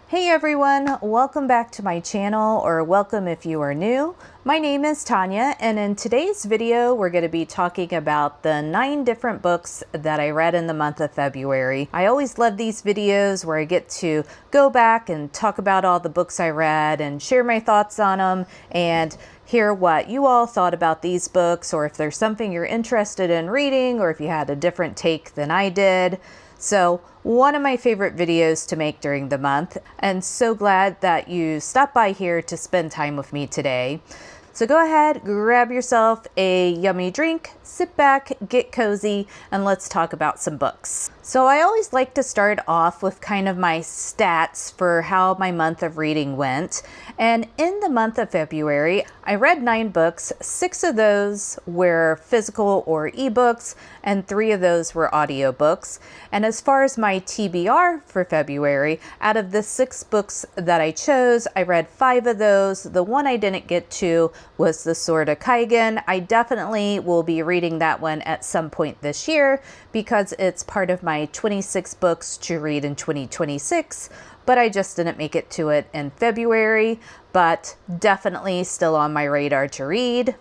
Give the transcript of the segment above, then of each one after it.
Hey everyone, welcome back to my channel, or welcome if you are new. My name is Tonya, and in today's video we're going to be talking about the 9 different books that I read in the month of February. I always love these videos where I get to go back and talk about all the books I read and share my thoughts on them and hear what you all thought about these books, or if there's something you're interested in reading, or if you had a different take than I did. So one of my favorite videos to make during the month, and so glad that you stopped by here to spend time with me today. So go ahead, grab yourself a yummy drink, sit back, get cozy, and let's talk about some books. So I always like to start off with kind of my stats for how my month of reading went. And in the month of February, I read 9 books. 6 of those were physical or ebooks, and 3 of those were audiobooks. And as far as my TBR for February, out of the 6 books that I chose, I read 5 of those. The one I didn't get to was The Sword of Kaigen. I definitely will be reading that one at some point this year because it's part of my 26 books to read in 2026, but I just didn't make it to it in February, but definitely still on my radar to read.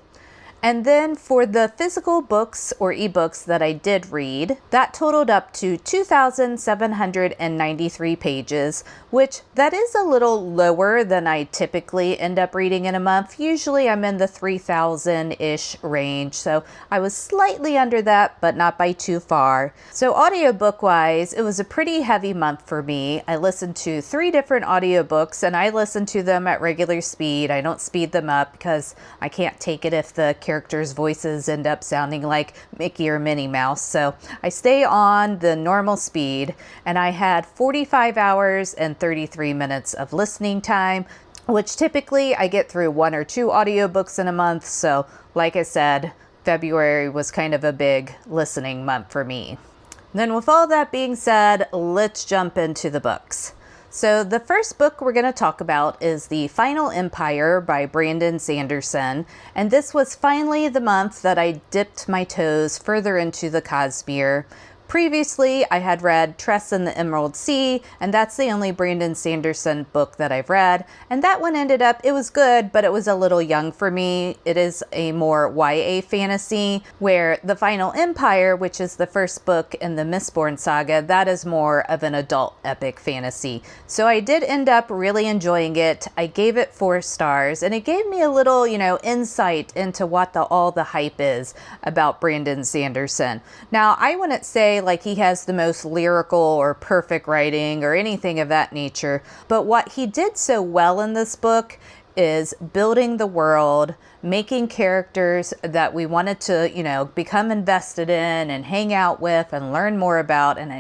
And then for the physical books or ebooks that I did read, that totaled up to 2,793 pages, which that is a little lower than I typically end up reading in a month. Usually I'm in the 3,000-ish range, so I was slightly under that, but not by too far. So audiobook-wise, it was a pretty heavy month for me. I listened to 3 different audiobooks, and I listen to them at regular speed. I don't speed them up because I can't take it if the characters' voices end up sounding like Mickey or Minnie Mouse. So I stay on the normal speed, and I had 45 hours and 33 minutes of listening time, which typically I get through 1 or 2 audiobooks in a month. So like I said, February was kind of a big listening month for me. Then with all that being said, let's jump into the books. So the first book we're going to talk about is The Final Empire by Brandon Sanderson. And this was finally the month that I dipped my toes further into the Cosmere. Previously, I had read Tress in the Emerald Sea, and that's the only Brandon Sanderson book that I've read. And that one ended up, it was good, but it was a little young for me. It is a more YA fantasy, where The Final Empire, which is the first book in the Mistborn saga, that is more of an adult epic fantasy. So I did end up really enjoying it. I gave it 4 stars, and it gave me a little, insight into what all the hype is about Brandon Sanderson. Now, I wouldn't say like he has the most lyrical or perfect writing or anything of that nature, but what he did so well in this book is building the world, making characters that we wanted to, become invested in and hang out with and learn more about and,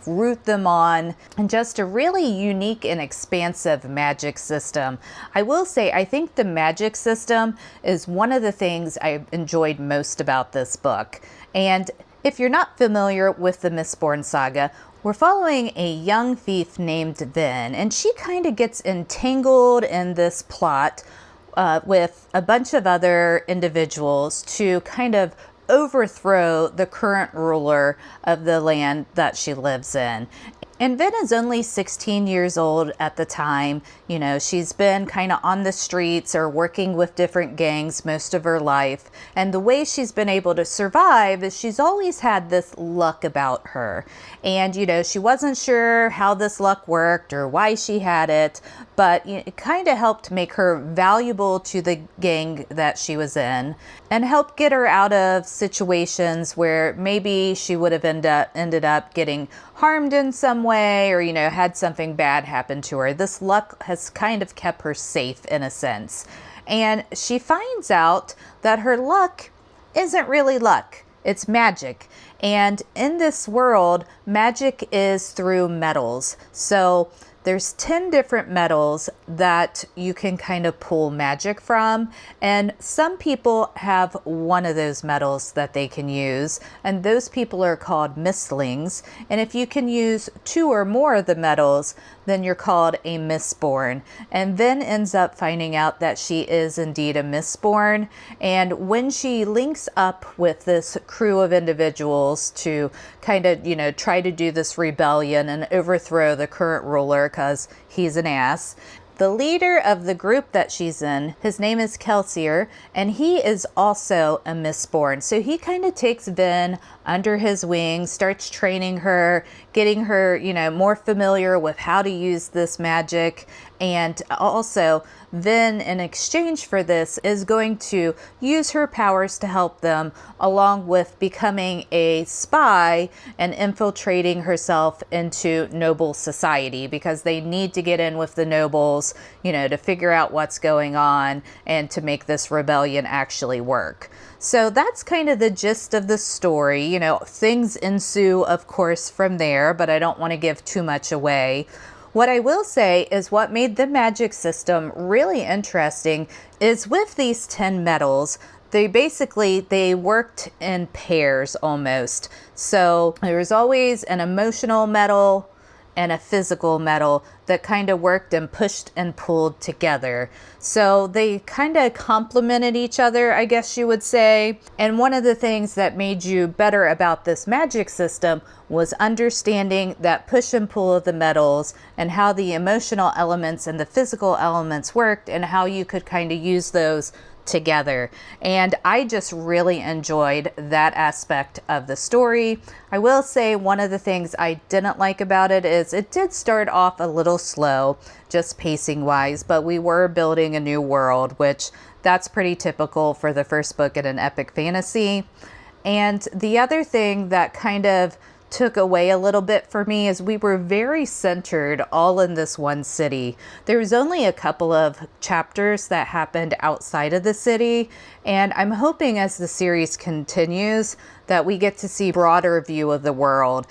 root them on, and just a really unique and expansive magic system. I will say, I think the magic system is one of the things I enjoyed most about this book. And if you're not familiar with the Mistborn saga, we're following a young thief named Vin, and she kind of gets entangled in this plot with a bunch of other individuals to kind of overthrow the current ruler of the land that she lives in. And Vin is only 16 years old at the time. She's been kind of on the streets or working with different gangs most of her life. And the way she's been able to survive is she's always had this luck about her. And, she wasn't sure how this luck worked or why she had it, but it kind of helped make her valuable to the gang that she was in and helped get her out of situations where maybe she would have ended up getting harmed in some way or, had something bad happen to her. This luck has kind of kept her safe in a sense. And she finds out that her luck isn't really luck. It's magic. And in this world, magic is through metals. So there's 10 different metals that you can kind of pull magic from, and some people have one of those metals that they can use, and those people are called mistlings. And if you can use 2 or more of the metals, then you're called a Mistborn. And then ends up finding out that she is indeed a Mistborn. And when she links up with this crew of individuals to kind of, try to do this rebellion and overthrow the current ruler, because he's an ass. The leader of the group that she's in, his name is Kelsier, and he is also a Mistborn. So he kind of takes Vin under his wing, starts training her, getting her, more familiar with how to use this magic. And also, Vin, in exchange for this, is going to use her powers to help them, along with becoming a spy and infiltrating herself into noble society, because they need to get in with the nobles, to figure out what's going on and to make this rebellion actually work. So that's kind of the gist of the story. Things ensue, of course, from there, but I don't want to give too much away. What I will say is what made the magic system really interesting is with these 10 metals, they worked in pairs almost. So there was always an emotional metal and a physical metal that kind of worked and pushed and pulled together. So they kind of complemented each other, I guess you would say. And one of the things that made you better about this magic system was understanding that push and pull of the metals and how the emotional elements and the physical elements worked and how you could kind of use those together. And I just really enjoyed that aspect of the story. I will say one of the things I didn't like about it is it did start off a little slow, just pacing wise, but we were building a new world, which that's pretty typical for the first book in an epic fantasy. And the other thing that kind of took away a little bit for me is we were very centered all in this one city. There was only a couple of chapters that happened outside of the city, and I'm hoping as the series continues that we get to see a broader view of the world,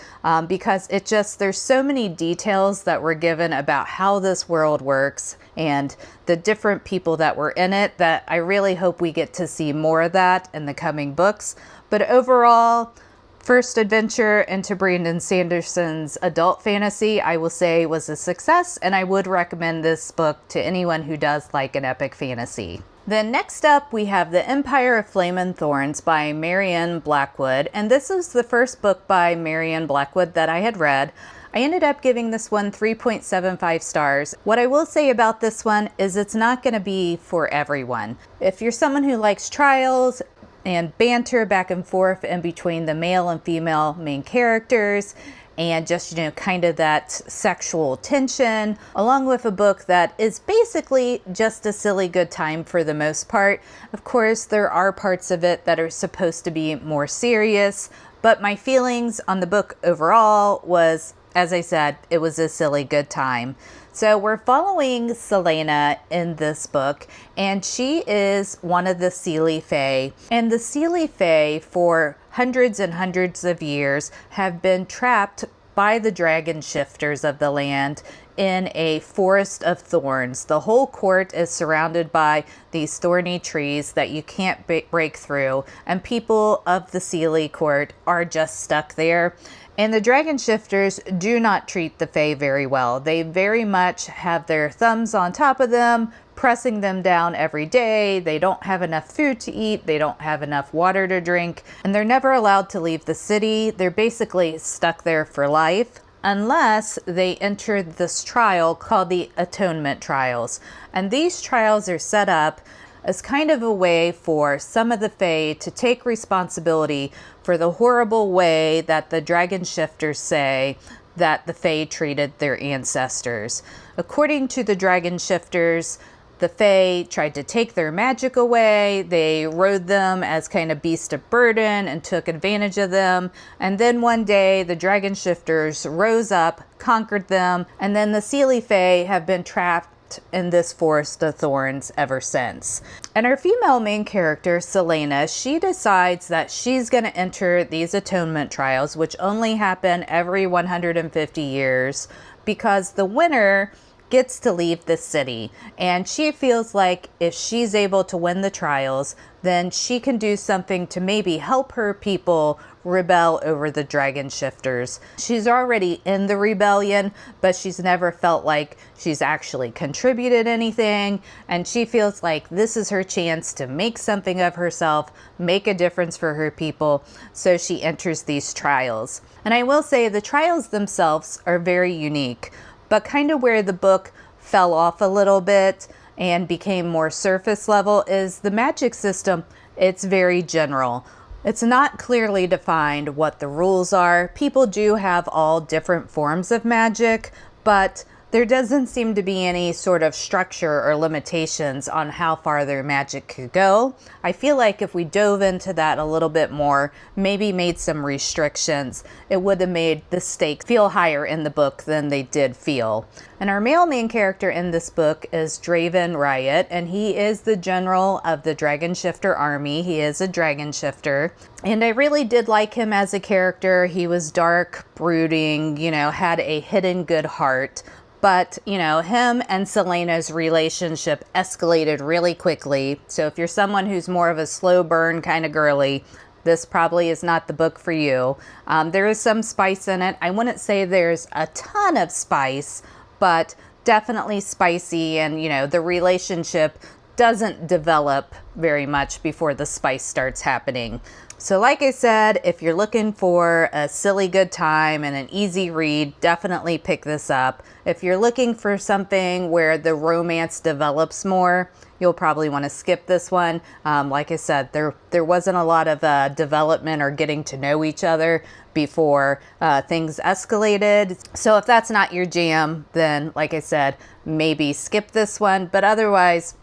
because there's so many details that were given about how this world works and the different people that were in it that I really hope we get to see more of that in the coming books. But overall, first adventure into Brandon Sanderson's adult fantasy, I will say, was a success, and I would recommend this book to anyone who does like an epic fantasy. Then next up, we have The Empire of Flame and Thorns by Marianne Blackwood, and this is the first book by Marianne Blackwood that I had read. I ended up giving this one 3.75 stars. What I will say about this one is it's not going to be for everyone. If you're someone who likes trials and banter back and forth in between the male and female main characters, and just, kind of that sexual tension, along with a book that is basically just a silly good time for the most part. Of course, there are parts of it that are supposed to be more serious, but my feelings on the book overall was, as I said, it was a silly good time. So we're following Selena in this book, and she is one of the Seelie Fae. And the Seelie Fae, for hundreds and hundreds of years, have been trapped by the dragon shifters of the land in a forest of thorns. The whole court is surrounded by these thorny trees that you can't break through, and people of the Seelie court are just stuck there. And the dragon shifters do not treat the Fae very well. They very much have their thumbs on top of them, pressing them down every day. They don't have enough food to eat. They don't have enough water to drink. And they're never allowed to leave the city. They're basically stuck there for life unless they enter this trial called the Atonement Trials. And these trials are set up as kind of a way for some of the Fae to take responsibility for the horrible way that the dragon shifters say that the Fae treated their ancestors. According to the dragon shifters, the Fae tried to take their magic away. They rode them as kind of beasts of burden and took advantage of them. And then one day the dragon shifters rose up, conquered them, and then the Seelie Fae have been trapped in this forest of thorns ever since. And our female main character, Selena, she decides that she's going to enter these atonement trials, which only happen every 150 years, because the winner gets to leave the city. And she feels like if she's able to win the trials, then she can do something to maybe help her people rebel over the dragon shifters. She's already in the rebellion, but she's never felt like she's actually contributed anything. And she feels like this is her chance to make something of herself, make a difference for her people. So she enters these trials. And I will say the trials themselves are very unique. but kind of where the book fell off a little bit and became more surface level is the magic system. It's very general. It's not clearly defined what the rules are. People do have all different forms of magic, but there doesn't seem to be any sort of structure or limitations on how far their magic could go. I feel like if we dove into that a little bit more, maybe made some restrictions, it would have made the stakes feel higher in the book than they did feel. And our male main character in this book is Draven Riot, and he is the general of the Dragon Shifter army. He is a dragon shifter. And I really did like him as a character. He was dark, brooding, had a hidden good heart. But, him and Selena's relationship escalated really quickly. So if you're someone who's more of a slow burn kind of girly, this probably is not the book for you. There is some spice in it. I wouldn't say there's a ton of spice, but definitely spicy. And, the relationship doesn't develop very much before the spice starts happening. So like I said, if you're looking for a silly good time and an easy read, definitely pick this up. If you're looking for something where the romance develops more, you'll probably want to skip this one. Like I said, there wasn't a lot of development or getting to know each other before things escalated. So if that's not your jam, then like I said, maybe skip this one. But otherwise,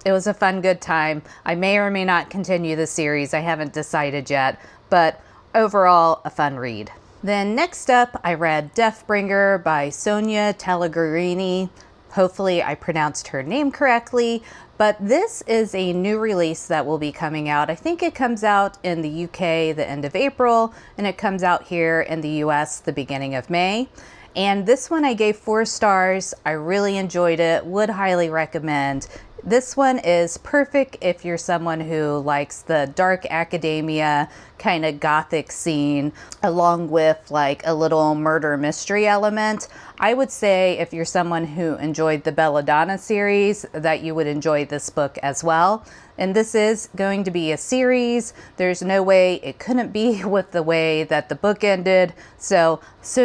it was a fun, good time. I may or may not continue the series. I haven't decided yet, but overall, a fun read. Then next up, I read Deathbringer by Sonia Pellegrini. Hopefully I pronounced her name correctly, but this is a new release that will be coming out. I think it comes out in the UK the end of April, and it comes out here in the US the beginning of May. And this one I gave 4 stars. I really enjoyed it, would highly recommend. This one is perfect if you're someone who likes the dark academia kind of gothic scene, along with like a little murder mystery element. I would say if you're someone who enjoyed the Belladonna series, that you would enjoy this book as well. And this is going to be a series. There's no way it couldn't be with the way that the book ended. So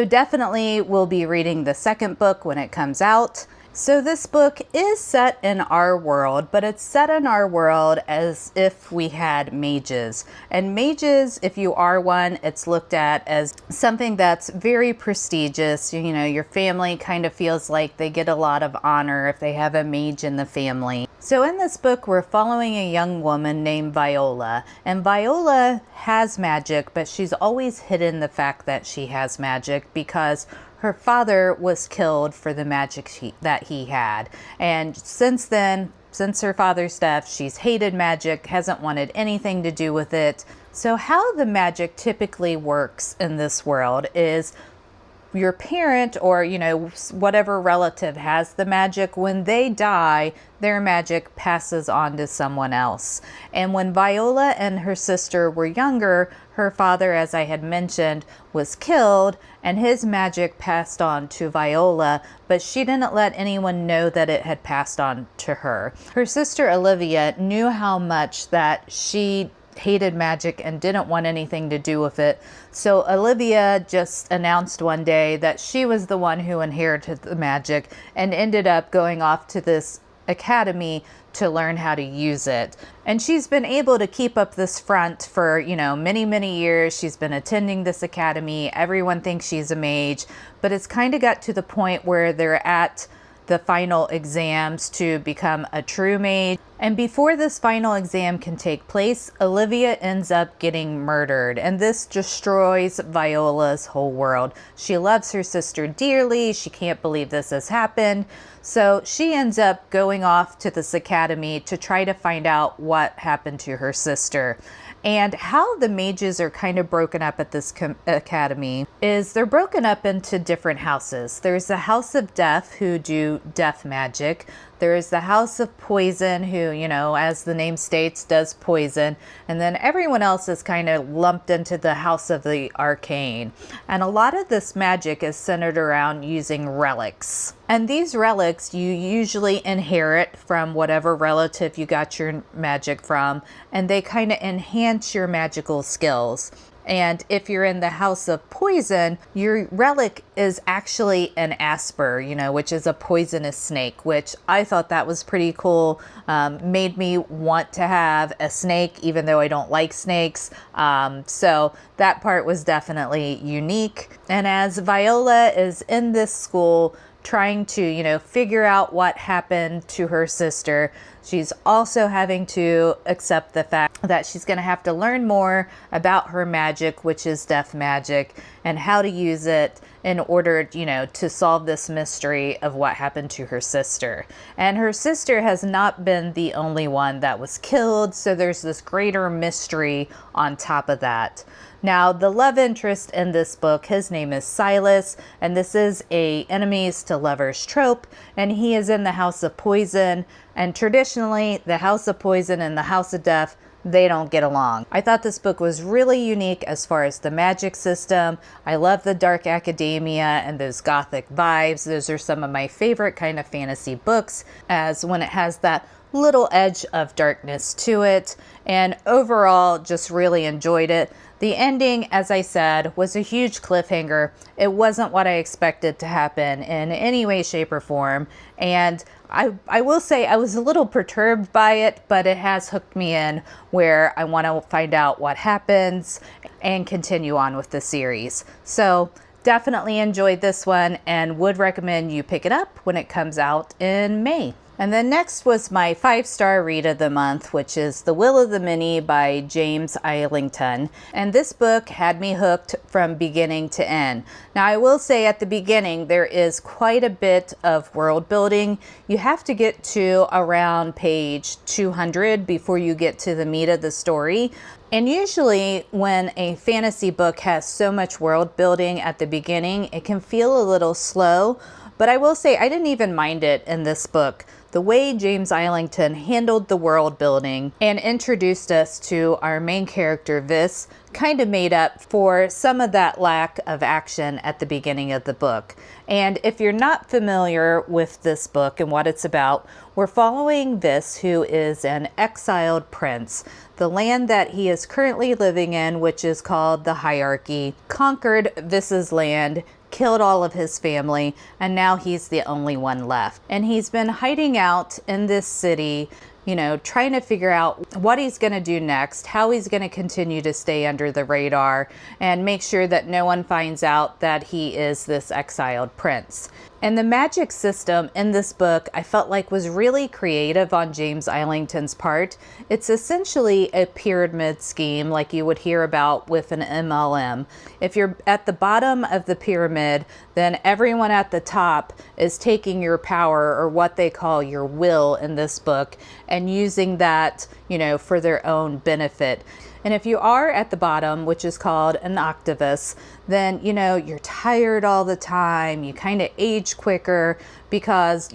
definitely we'll be reading the second book when it comes out. So this book is set in our world, but it's set in our world as if we had mages. And mages, if you are one, it's looked at as something that's very prestigious. Your family kind of feels like they get a lot of honor if they have a mage in the family. So in this book, we're following a young woman named Viola. And Viola has magic, but she's always hidden the fact that she has magic because her father was killed for the magic that he had. And since then, since her father's death, she's hated magic, hasn't wanted anything to do with it. So how the magic typically works in this world is your parent or, whatever relative has the magic, when they die, their magic passes on to someone else. And when Viola and her sister were younger, her father, as I had mentioned, was killed and his magic passed on to Viola, but she didn't let anyone know that it had passed on to her. Her sister Olivia knew how much that she hated magic and didn't want anything to do with it. So Olivia just announced one day that she was the one who inherited the magic and ended up going off to this academy to learn how to use it. And she's been able to keep up this front for, many, many years. She's been attending this academy. Everyone thinks she's a mage, but it's kind of got to the point where they're at the final exams to become a true mage. And before this final exam can take place, Olivia ends up getting murdered. And this destroys Viola's whole world. She loves her sister dearly. She can't believe this has happened. So she ends up going off to this academy to try to find out what happened to her sister. And how the mages are kind of broken up at this academy is they're broken up into different houses. There's the House of Death, who do death magic. There's the House of Poison, who, as the name states, does poison. And then everyone else is kind of lumped into the House of the Arcane. And a lot of this magic is centered around using relics. And these relics you usually inherit from whatever relative you got your magic from. And they kind of enhance your magical skills. And if you're in the house of poison, your relic is actually an asper, which is a poisonous snake, which I thought that was pretty cool. Made me want to have a snake, even though I don't like snakes. So that part was definitely unique. And as Viola is in this school, trying to, figure out what happened to her sister, she's also having to accept the fact that she's going to have to learn more about her magic, which is death magic, and how to use it in order, to solve this mystery of what happened to her sister. And her sister has not been the only one that was killed, so there's this greater mystery on top of that. Now, the love interest in this book, his name is Silas, and this is a enemies to lovers trope, and he is in the House of Poison, and traditionally, the House of Poison and the House of Death, they don't get along. I thought this book was really unique as far as the magic system. I love the dark academia and those gothic vibes. Those are some of my favorite kind of fantasy books, as when it has that little edge of darkness to it. And overall, just really enjoyed it. The ending, as I said, was a huge cliffhanger. It wasn't what I expected to happen in any way, shape, or form. And I will say I was a little perturbed by it, but it has hooked me in where I want to find out what happens and continue on with the series. So definitely enjoyed this one and would recommend you pick it up when it comes out in May. And then next was my 5-star read of the month, which is The Will of the Many by James Islington. And this book had me hooked from beginning to end. Now, I will say at the beginning, there is quite a bit of world building. You have to get to around page 200 before you get to the meat of the story. And usually when a fantasy book has so much world building at the beginning, it can feel a little slow. But I will say I didn't even mind it in this book. The way James Islington handled the world building and introduced us to our main character, Vis, kind of made up for some of that lack of action at the beginning of the book. And if you're not familiar with this book and what it's about, we're following Vis, who is an exiled prince. The land that he is currently living in, which is called the Hierarchy, conquered Vis's land, killed all of his family, and now he's the only one left. And he's been hiding out in this city, trying to figure out what he's going to do next, how he's going to continue to stay under the radar, and make sure that no one finds out that he is this exiled prince. And the magic system in this book, I felt like was really creative on James Islington's part. It's essentially a pyramid scheme like you would hear about with an MLM. If you're at the bottom of the pyramid, then everyone at the top is taking your power, or what they call your will in this book, and using that, for their own benefit. And if you are at the bottom, which is called an octavus, then, you're tired all the time. You kind of age quicker because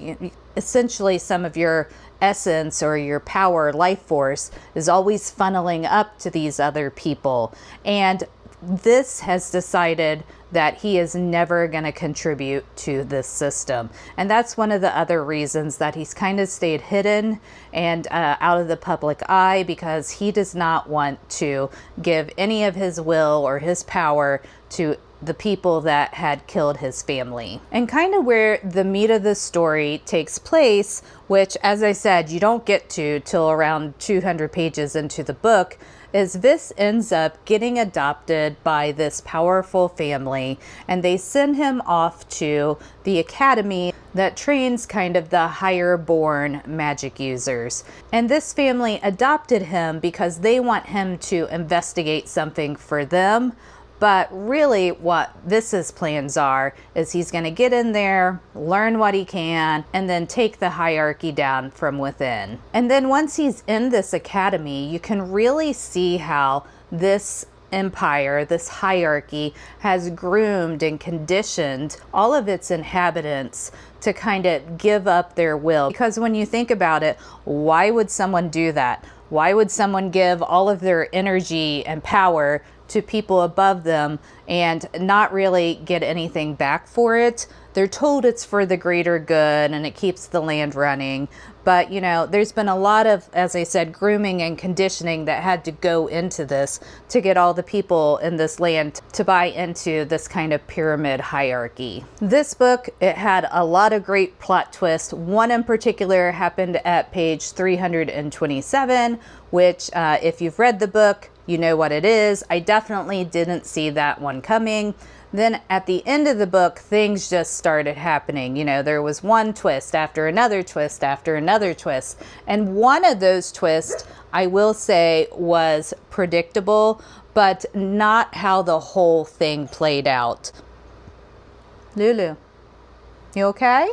essentially some of your essence or your power, life force, is always funneling up to these other people. And this has decided that he is never going to contribute to this system. And that's one of the other reasons that he's kind of stayed hidden and out of the public eye, because he does not want to give any of his will or his power to the people that had killed his family. And kind of where the meat of the story takes place, which, as I said, you don't get to till around 200 pages into the book, is Vis ends up getting adopted by this powerful family, and they send him off to the academy that trains kind of the higher born magic users. And this family adopted him because they want him to investigate something for them. But really what Vis's plans are is he's going to get in there, learn what he can, and then take the hierarchy down from within. And then once he's in this academy, you can really see how this empire, this hierarchy, has groomed and conditioned all of its inhabitants to kind of give up their will. Because when you think about it, why would someone do that? Why would someone give all of their energy and power to people above them and not really get anything back for it? they're told it's for the greater good and it keeps the land running. But, there's been a lot of, as I said, grooming and conditioning that had to go into this to get all the people in this land to buy into this kind of pyramid hierarchy. This book, it had a lot of great plot twists. One in particular happened at page 327, which if you've read the book, you know what it is. I definitely didn't see that one coming. Then at the end of the book, things just started happening. There was one twist after another twist after another twist. And one of those twists, I will say, was predictable, but not how the whole thing played out. Lulu, you okay?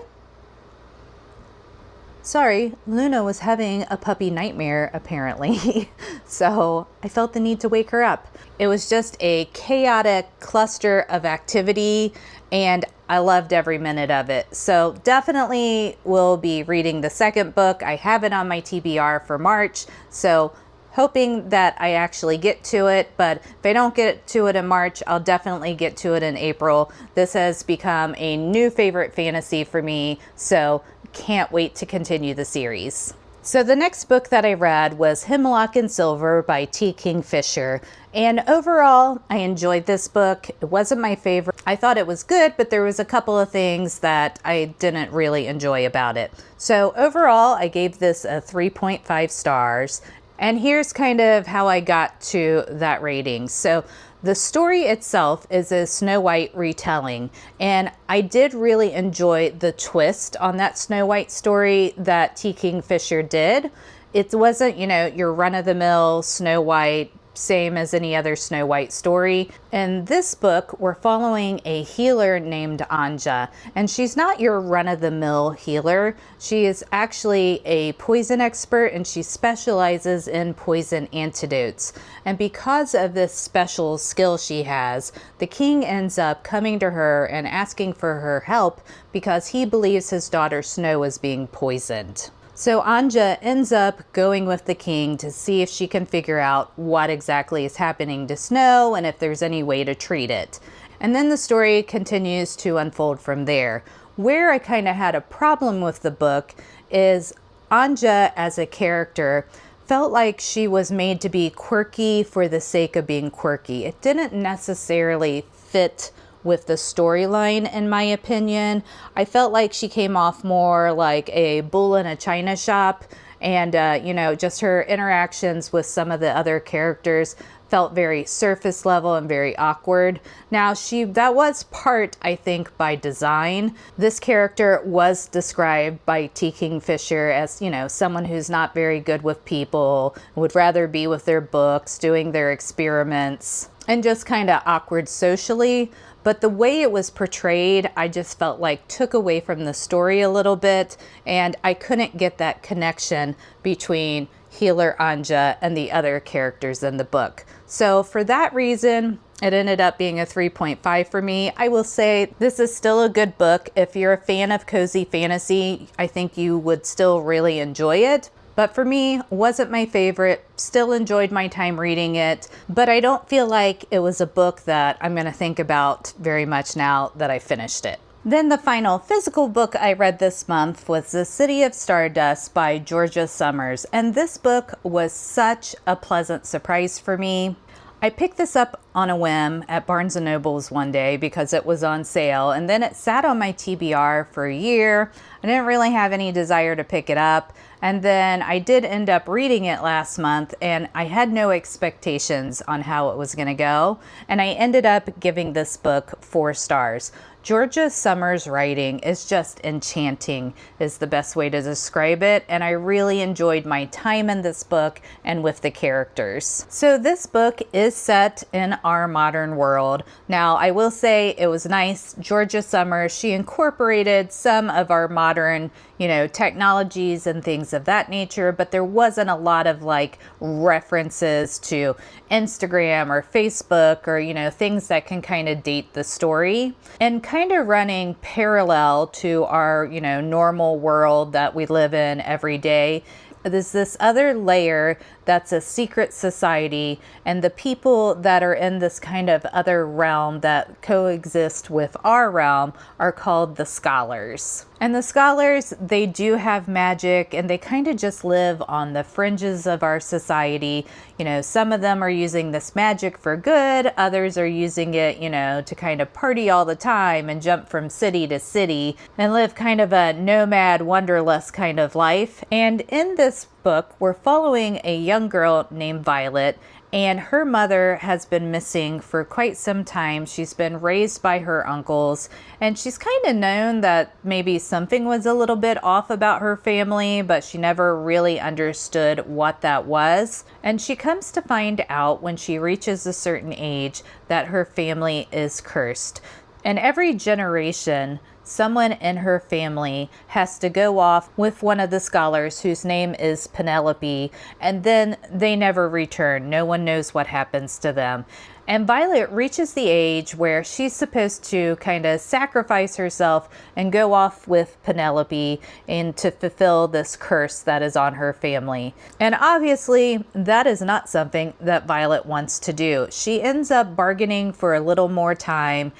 Sorry, Luna was having a puppy nightmare, apparently. So I felt the need to wake her up. It was just a chaotic cluster of activity, and I loved every minute of it. So definitely will be reading the second book. I have it on my TBR for March, so hoping that I actually get to it. But if I don't get to it in March, I'll definitely get to it in April. This has become a new favorite fantasy for me, so can't wait to continue the series. So the next book that I read was Hemlock and Silver by T. Kingfisher. And overall, I enjoyed this book. It wasn't my favorite. I thought it was good, but there was a couple of things that I didn't really enjoy about it. So overall, I gave this a 3.5 stars. And here's kind of how I got to that rating. So the story itself is a Snow White retelling, and I did really enjoy the twist on that Snow White story that T. Kingfisher did. It wasn't, your run-of-the-mill Snow White, same as any other Snow White story. In this book, we're following a healer named Anja, and she's not your run-of-the-mill healer. She is actually a poison expert, and she specializes in poison antidotes. And because of this special skill she has, the king ends up coming to her and asking for her help because he believes his daughter Snow is being poisoned. So Anja ends up going with the king to see if she can figure out what exactly is happening to Snow and if there's any way to treat it. And then the story continues to unfold from there. Where I kind of had a problem with the book is Anja as a character felt like she was made to be quirky for the sake of being quirky. It didn't necessarily fit with the storyline, in my opinion. I felt like she came off more like a bull in a china shop, and just her interactions with some of the other characters felt very surface level and very awkward. Now, that was part, I think, by design. This character was described by T. Kingfisher as, someone who's not very good with people, would rather be with their books, doing their experiments, and just kind of awkward socially. But the way it was portrayed, I just felt like took away from the story a little bit, and I couldn't get that connection between healer Anja and the other characters in the book. So for that reason, it ended up being a 3.5 for me. I will say this is still a good book. If you're a fan of cozy fantasy, I think you would still really enjoy it. But for me, wasn't my favorite. Still enjoyed my time reading it, but I don't feel like it was a book that I'm going to think about very much now that I finished it. Then the final physical book I read this month was The City of Stardust by Georgia Summers, and this book was such a pleasant surprise for me. I picked this up on a whim at Barnes & Noble's one day because it was on sale, and then it sat on my TBR for a year. I didn't really have any desire to pick it up, and then I did end up reading it last month, and I had no expectations on how it was going to go, and I ended up giving this book 4 stars. Georgia Summers' writing is just enchanting, is the best way to describe it, and I really enjoyed my time in this book and with the characters. So this book is set in our modern world. Now, I will say it was nice. Georgia Summers, she incorporated some of our modern, technologies and things of that nature, but there wasn't a lot of references to Instagram or Facebook or, things that can kind of date the story. And kind of running parallel to our, normal world that we live in every day. there's this other layer that's a secret society, and the people that are in this kind of other realm that coexist with our realm are called the scholars. And the scholars, they do have magic, and they kind of just live on the fringes of our society. You know, some of them are using this magic for good, others are using it, you know, to kind of party all the time and jump from city to city and live kind of a nomad wanderlust kind of life. And in this book, we're following a young girl named Violet, and her mother has been missing for quite some time. She's been raised by her uncles, and she's kind of known that maybe something was a little bit off about her family, but she never really understood what that was. And she comes to find out when she reaches a certain age that her family is cursed. And every generation, someone in her family has to go off with one of the scholars whose name is Penelope, and then they never return. No one knows what happens to them. And Violet reaches the age where she's supposed to kind of sacrifice herself and go off with Penelope and to fulfill this curse that is on her family. And obviously, that is not something that Violet wants to do. She ends up bargaining for a little more time,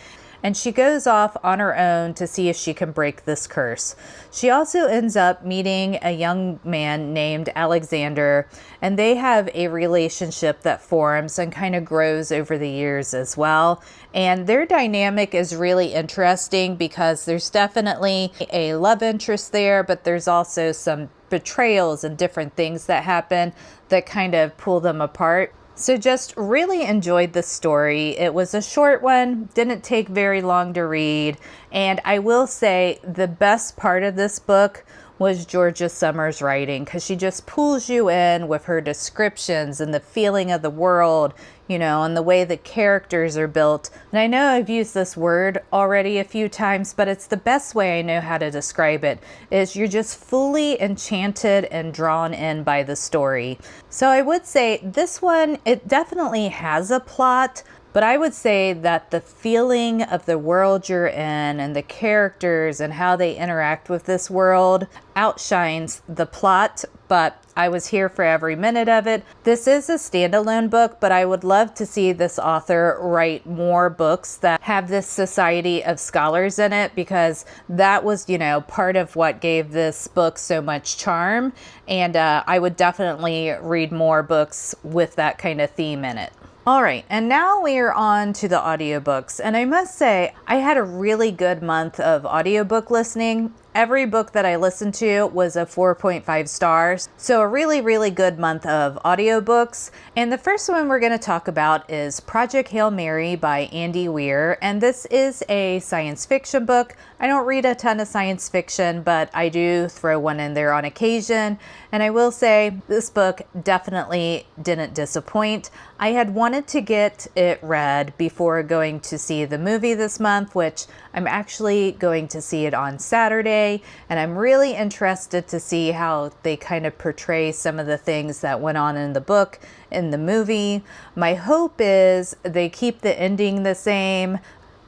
and she goes off on her own to see if she can break this curse. She also ends up meeting a young man named Alexander, and they have a relationship that forms and kind of grows over the years as well. And their dynamic is really interesting because there's definitely a love interest there, but there's also some betrayals and different things that happen that kind of pull them apart. So just really enjoyed the story. It was a short one, didn't take very long to read. And I will say the best part of this book was Georgia Summers' writing, because she just pulls you in with her descriptions and the feeling of the world, you know, and the way the characters are built. And I know I've used this word already a few times, but it's the best way I know how to describe it, is you're just fully enchanted and drawn in by the story. So I would say this one, it definitely has a plot, but I would say that the feeling of the world you're in and the characters and how they interact with this world outshines the plot, but I was here for every minute of it. This is a standalone book, but I would love to see this author write more books that have this society of scholars in it, because that was, you know, part of what gave this book so much charm. And I would definitely read more books with that kind of theme in it. All right, and now we are on to the audiobooks. And I must say, I had a really good month of audiobook listening. Every book that I listened to was a 4.5 stars. So a really, really good month of audiobooks. And the first one we're going to talk about is Project Hail Mary by Andy Weir. And this is a science fiction book. I don't read a ton of science fiction, but I do throw one in there on occasion. And I will say this book definitely didn't disappoint. I had wanted to get it read before going to see the movie this month, which I'm actually going to see it on Saturday. And I'm really interested to see how they kind of portray some of the things that went on in the book in the movie. My hope is they keep the ending the same,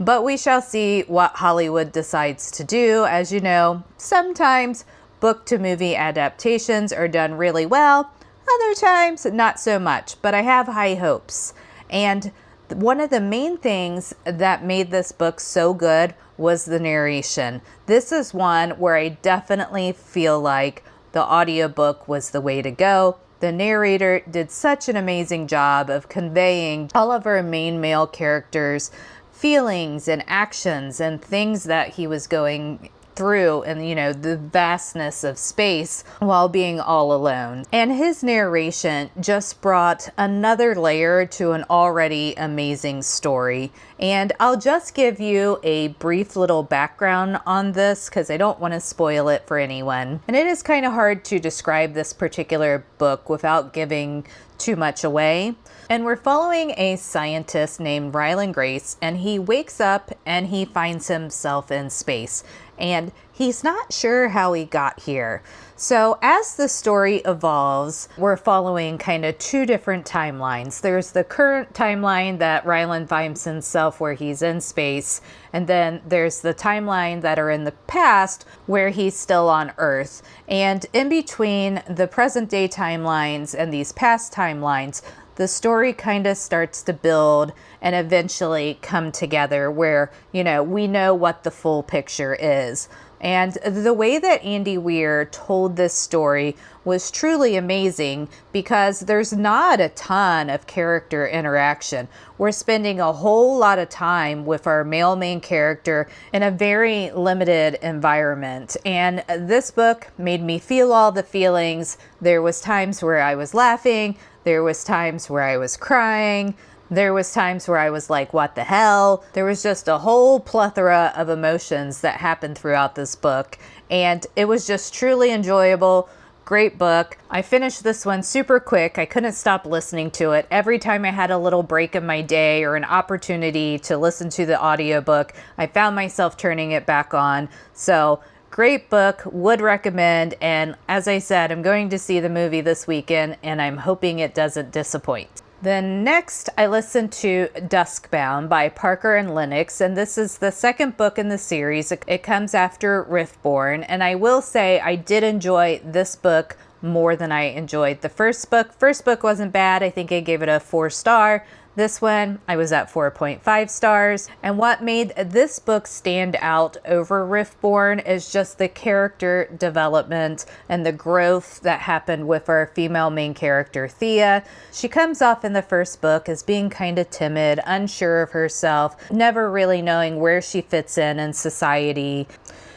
but we shall see what Hollywood decides to do. As you know, sometimes book to movie adaptations are done really well, other times not so much, but I have high hopes. And one of the main things that made this book so good was the narration. This is one where I definitely feel like the audiobook was the way to go. The narrator did such an amazing job of conveying all of our main male characters' feelings and actions and things that he was going through, and you know, the vastness of space while being all alone. And his narration just brought another layer to an already amazing story. And I'll just give you a brief little background on this because I don't want to spoil it for anyone. And it is kind of hard to describe this particular book without giving too much away. And we're following a scientist named Ryland Grace, and he wakes up and he finds himself in space. and he's not sure how he got here. So as the story evolves, we're following kind of two different timelines. There's the current timeline that Ryland finds himself where he's in space, and then there's the timeline that are in the past where he's still on Earth. And in between the present day timelines and these past timelines, the story kind of starts to build and eventually come together where, we know what the full picture is. And the way that Andy Weir told this story was truly amazing because there's not a ton of character interaction. We're spending a whole lot of time with our male main character in a very limited environment. And this book made me feel all the feelings. There was times where I was laughing. There was times where I was crying. There was times where I was like, what the hell? There was just a whole plethora of emotions that happened throughout this book. And it was just truly enjoyable. Great book. I finished this one super quick. I couldn't stop listening to it. Every time I had a little break in my day or an opportunity to listen to the audiobook, I found myself turning it back on. So great book, would recommend. And as I said, I'm going to see the movie this weekend and I'm hoping it doesn't disappoint. Then next, I listened to Duskbound by Parker and Lennox, and this is the second book in the series. It comes after Riftborn, and I will say I did enjoy this book more than I enjoyed the first book. First book wasn't bad. I think I gave it a 4-star. This one, I was at 4.5 stars. And what made this book stand out over Riftborn is just the character development and the growth that happened with our female main character, Thea. She comes off in the first book as being kind of timid, unsure of herself, never really knowing where she fits in society.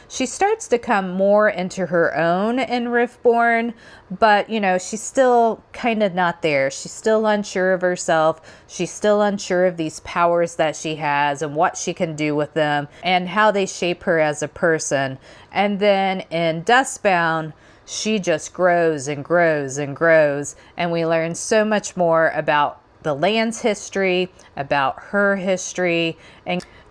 She starts to come more into her own in Riftborn, but, she's still kind of not there. She's still unsure of herself. She's still unsure of these powers that she has and what she can do with them and how they shape her as a person. And then in Duskbound, she just grows and grows and grows, and we learn so much more about the land's history, about her history,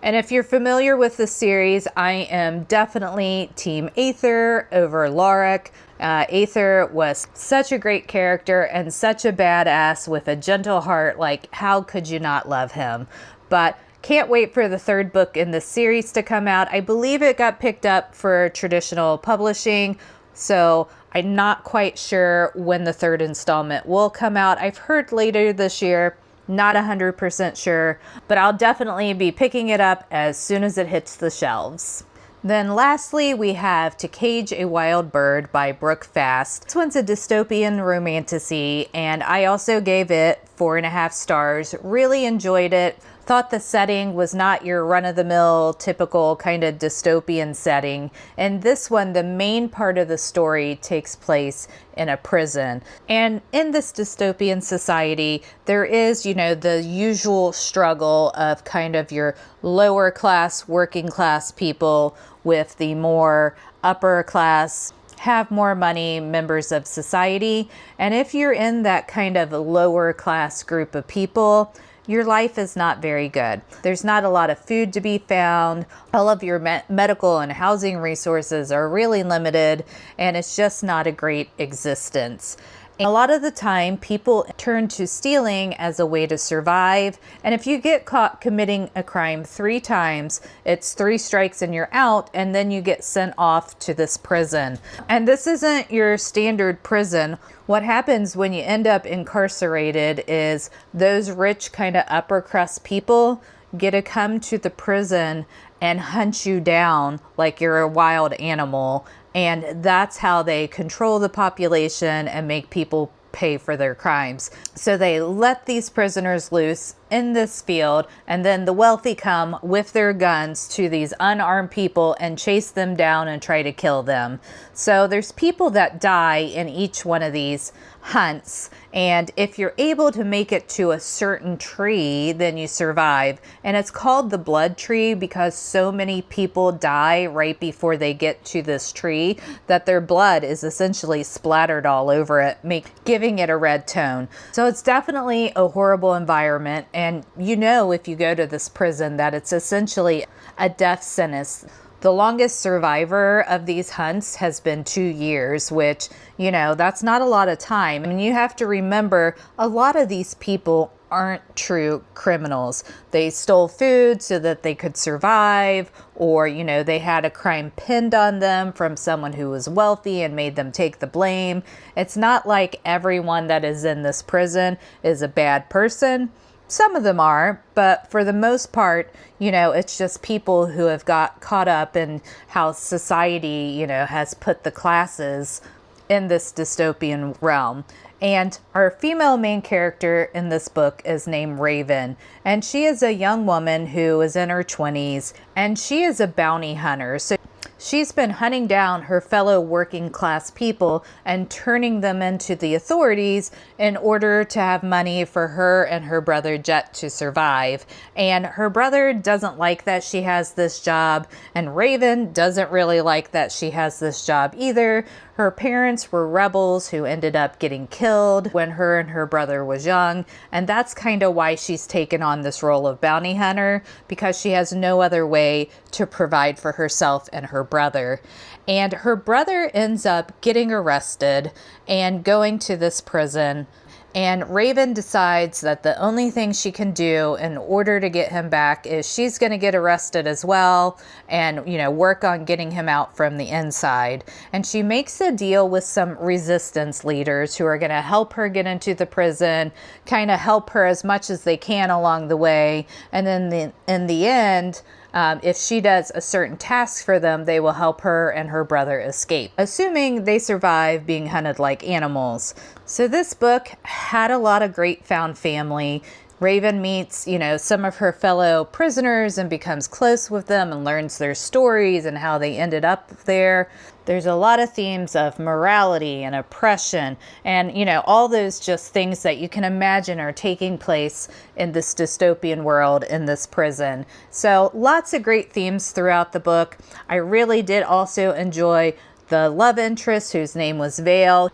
and if you're familiar with the series, I am definitely Team Aether over Lorik. Aether was such a great character and such a badass with a gentle heart. Like, how could you not love him? But can't wait for the third book in the series to come out. I believe it got picked up for traditional publishing, so I'm not quite sure when the third installment will come out. I've heard later this year. Not 100% sure, but I'll definitely be picking it up as soon as it hits the shelves. Then lastly, we have To Cage a Wild Bird by Brooke Fast. This one's a dystopian romantasy, and I also gave it 4.5 stars. Really enjoyed it. Thought the setting was not your run-of-the-mill, typical kind of dystopian setting. And this one, the main part of the story takes place in a prison. And in this dystopian society, there is, the usual struggle of kind of your lower class, working class people with the more upper class, have more money members of society. And if you're in that kind of lower class group of people, your life is not very good. There's not a lot of food to be found. All of your medical and housing resources are really limited, and it's just not a great existence. A lot of the time, people turn to stealing as a way to survive. And if you get caught committing a crime 3 times, it's 3 strikes and you're out, and then you get sent off to this prison. And this isn't your standard prison. What happens when you end up incarcerated is those rich kind of upper crust people get to come to the prison and hunt you down like you're a wild animal. And that's how they control the population and make people pay for their crimes. So they let these prisoners loose in this field, and then the wealthy come with their guns to these unarmed people and chase them down and try to kill them. So there's people that die in each one of these hunts, and if you're able to make it to a certain tree, then you survive. And it's called the blood tree because so many people die right before they get to this tree that their blood is essentially splattered all over it, giving it a red tone. So it's definitely a horrible environment, and if you go to this prison that it's essentially a death sentence. The longest survivor of these hunts has been 2 years, which, that's not a lot of time. And you have to remember, a lot of these people aren't true criminals. They stole food so that they could survive, or, they had a crime pinned on them from someone who was wealthy and made them take the blame. It's not like everyone that is in this prison is a bad person. Some of them are, but for the most part, it's just people who have got caught up in how society, has put the classes in this dystopian realm. And our female main character in this book is named Raven, and she is a young woman who is in her 20s, and she is a bounty hunter. So she's been hunting down her fellow working class people and turning them into the authorities in order to have money for her and her brother Jet to survive. And her brother doesn't like that she has this job, and Raven doesn't really like that she has this job either. Her parents were rebels who ended up getting killed when her and her brother was young, and that's kind of why she's taken on this role of bounty hunter, because she has no other way to provide for herself and her brother. And her brother ends up getting arrested and going to this prison. And Raven decides that the only thing she can do in order to get him back is she's going to get arrested as well and, work on getting him out from the inside. And she makes a deal with some resistance leaders who are going to help her get into the prison, kind of help her as much as they can along the way. And then in the end, if she does a certain task for them, they will help her and her brother escape, assuming they survive being hunted like animals. So this book had a lot of great found family. Raven meets, some of her fellow prisoners and becomes close with them and learns their stories and how they ended up there. There's a lot of themes of morality and oppression and, all those just things that you can imagine are taking place in this dystopian world in this prison. So lots of great themes throughout the book. I really did also enjoy the love interest whose name was Vale.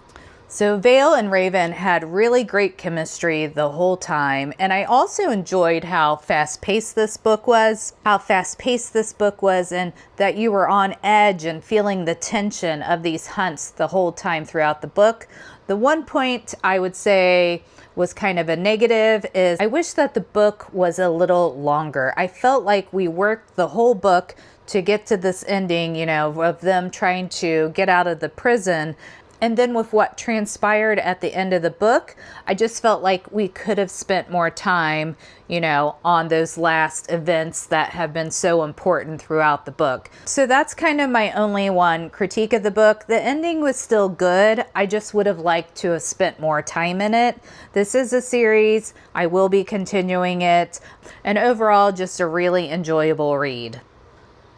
So Vale and Raven had really great chemistry the whole time, and I also enjoyed how fast-paced this book was, and that you were on edge and feeling the tension of these hunts the whole time throughout the book. The one point I would say was kind of a negative is I wish that the book was a little longer. I felt like we worked the whole book to get to this ending, of them trying to get out of the prison. And then with what transpired at the end of the book, I just felt like we could have spent more time, on those last events that have been so important throughout the book. So that's kind of my only one critique of the book. The ending was still good. I just would have liked to have spent more time in it. This is a series. I will be continuing it. And overall, just a really enjoyable read.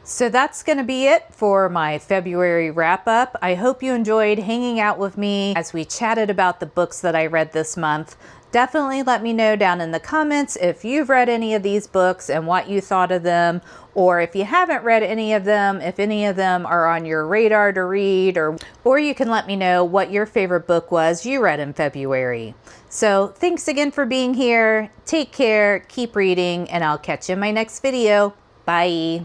So that's going to be it for my February wrap up. I hope you enjoyed hanging out with me as we chatted about the books that I read this month. Definitely let me know down in the comments if you've read any of these books and what you thought of them, or if you haven't read any of them, if any of them are on your radar to read, or you can let me know what your favorite book was you read in February. So thanks again for being here. Take care, keep reading, and I'll catch you in my next video. Bye.